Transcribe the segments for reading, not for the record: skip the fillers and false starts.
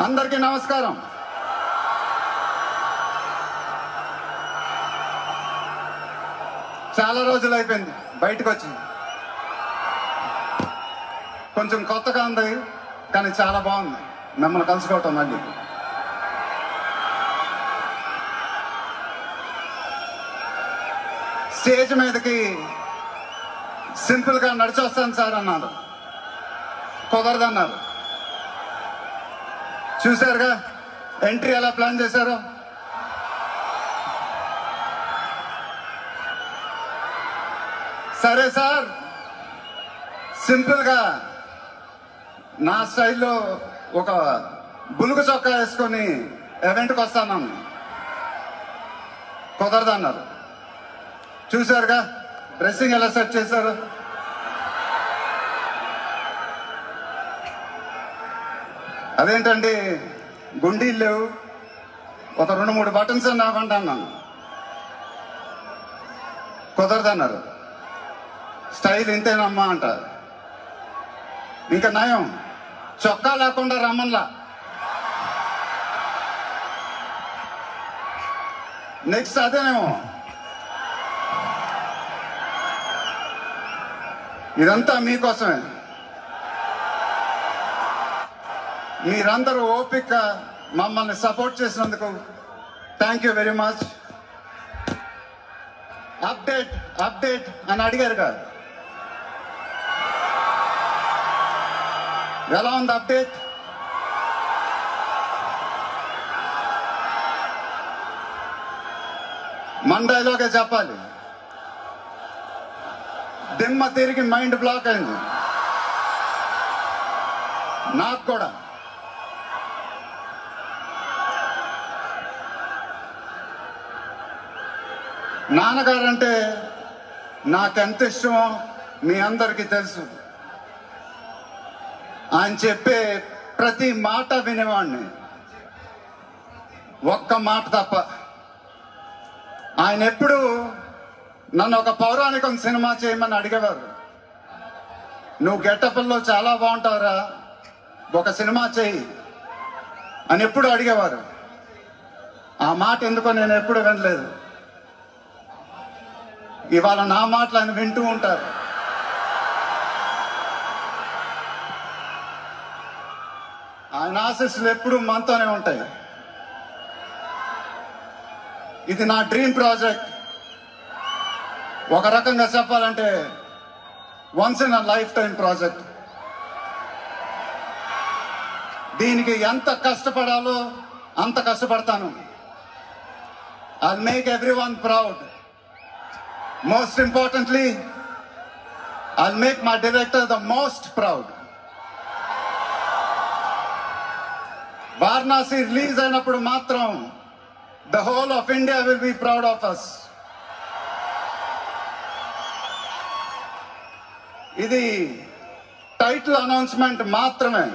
అందరికీ నమస్కారం. చాలా రోజులు అయిపోయింది బయటకు వచ్చి, కొంచెం కొత్తగా ఉంది కానీ చాలా బాగుంది మిమ్మల్ని కలుసుకోవటం. మళ్ళీ స్టేజ్ మీదకి సింపుల్గా నడిచొస్తాను సార్ అన్నారు, కుదరదన్నారు. చూశారుగా ఎంట్రీ ఎలా ప్లాన్ చేశారో. సరే సార్, సింపుల్గా నా స్టైల్లో ఒక బులుగు చొక్కా వేసుకొని ఈవెంట్కి వస్తాను, కుదరదన్నారు. చూశారుగా డ్రెస్సింగ్ ఎలా సెట్ చేశారు. అదేంటండి గుండీలు లేవు, ఒక 2-3 బటన్స్ నాకుంటాను, కుదరదన్నారు. స్టైల్ ఇంతేనమ్మా అంటారు. ఇంకా నయం చొక్కా లేకుండా రమ్మన్లా. నెక్స్ట్ అదేనేమో. ఇదంతా మీకోసమే. మీరందరూ ఓపిక మమ్మల్ని సపోర్ట్ చేసినందుకు thank you very much. Update update అని అడిగారు కదా, ఎలా ఉంది అప్డేట్? మండైలోకే చెప్పాలి, దిమ్మ తిరిగి మైండ్ బ్లాక్ అయింది నాకు కూడా. నాన్నగారంటే నాకెంత ఇష్టమో మీ అందరికీ తెలుసు. ఆయన చెప్పే ప్రతి మాట వినేవాడిని, ఒక్క మాట తప్ప. ఆయన ఎప్పుడు నన్ను ఒక పౌరాణికం సినిమా చేయమని అడిగేవారు. నువ్వు గెటప్లో చాలా బాగుంటావురా, ఒక సినిమా చేయి అని ఎప్పుడు అడిగేవారు. ఆ మాట ఎందుకో నేను ఎప్పుడు వినలేదు. ఇవాళ నా మాటలు ఆయన వింటూ ఉంటారు. ఆయన ఆశీస్సులు ఎప్పుడు మనతోనే ఉంటాయి. ఇది నా డ్రీమ్ ప్రాజెక్ట్. ఒక రకంగా చెప్పాలంటే once in a life time project. దీనికి ఎంత కష్టపడాలో అంత కష్టపడతాను. I'll make everyone proud. Most importantly, I'll make my director the most proud. Varanasi release అయినప్పుడు మాత్రం the whole of India will be proud of us. ఇది title announcement మాత్రమే.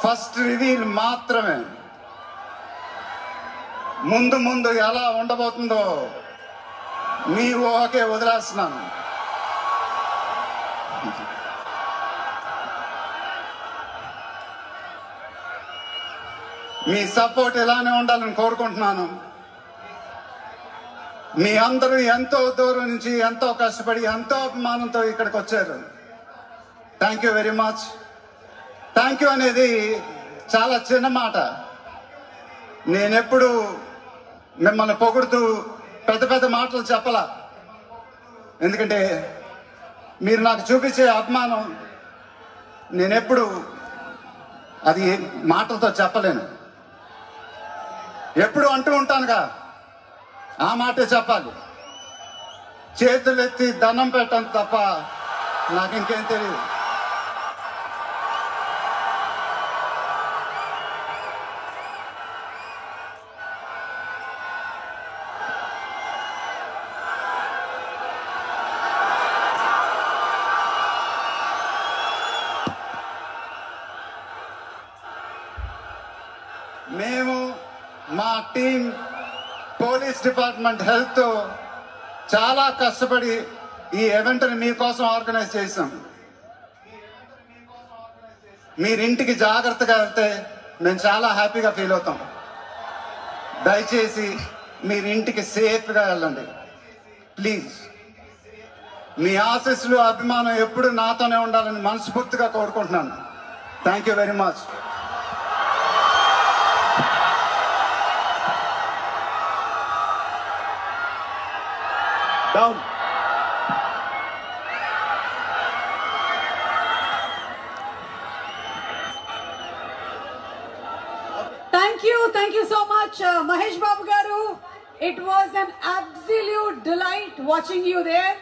First reveal మాత్రమే. ముందు ముందు ఎలా ఉండబోతుందో మీ ఊహకే వదిలేస్తున్నాను. మీ సపోర్ట్ ఇలానే ఉండాలని కోరుకుంటున్నాను. మీ అందరూ ఎంతో దూరం నుంచి ఎంతో కష్టపడి ఎంతో అభిమానంతో ఇక్కడికి వచ్చారు. Thank you very much. Thank you అనేది చాలా చిన్న మాట. నేనెప్పుడు మిమ్మల్ని పొగుడుతూ పెద్ద పెద్ద మాటలు చెప్పలా. ఎందుకంటే మీరు నాకు చూపించే అభిమానం నేనెప్పుడు అది మాటలతో చెప్పలేను. ఎప్పుడు అంటూ ఉంటానుగా, ఆ మాటే చెప్పాలి. చేతులు ఎత్తి దండం పెట్టండి తప్ప నాకు ఇంకేం తెలియదు. మేము మా టీం పోలీస్ డిపార్ట్మెంట్ హెల్త్ చాలా కష్టపడి ఈ ఈవెంట్ని మీకోసం ఆర్గనైజ్ చేసాం. మీరింటికి జాగ్రత్తగా వెళ్తే మేము చాలా హ్యాపీగా ఫీల్ అవుతాం. దయచేసి మీరింటికి సేఫ్గా వెళ్ళండి ప్లీజ్. మీ ఆశీస్సులు అభిమానం ఎప్పుడు నాతోనే ఉండాలని మనస్ఫూర్తిగా కోరుకుంటున్నాను. Thank you very much. Down. Thank you so much, Mahesh Babu Garu. It was an absolute delight watching you there.